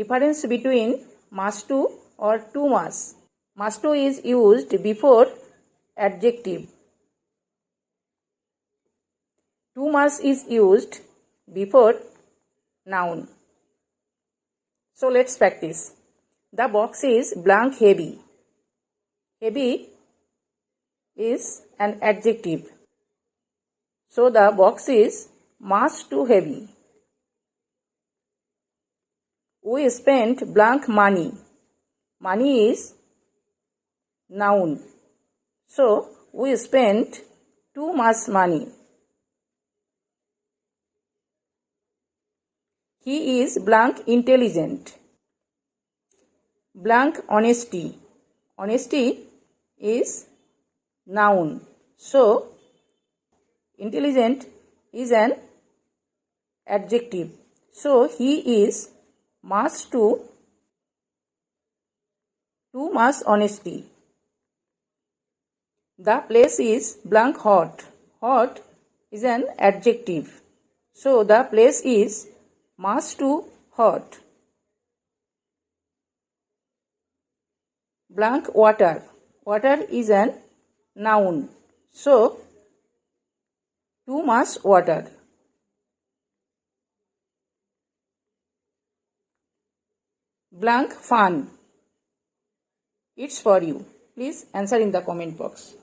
Difference between must to or too much. Must to is used before adjective. Too much is used before noun. So let's practice. The box is blank heavy. Heavy is an adjective. So the box is much too heavy. We spent blank money. Money is noun. So we spent too much money. He is blank intelligent. Blank honesty. Honesty is noun. So intelligent is an adjective. So he is much too much honesty. The place is blank hot. Hot is an adjective. So the place is much too hot. Blank water. Water is an noun. So too much water. Blank fun. It's for you. Please answer in the comment box.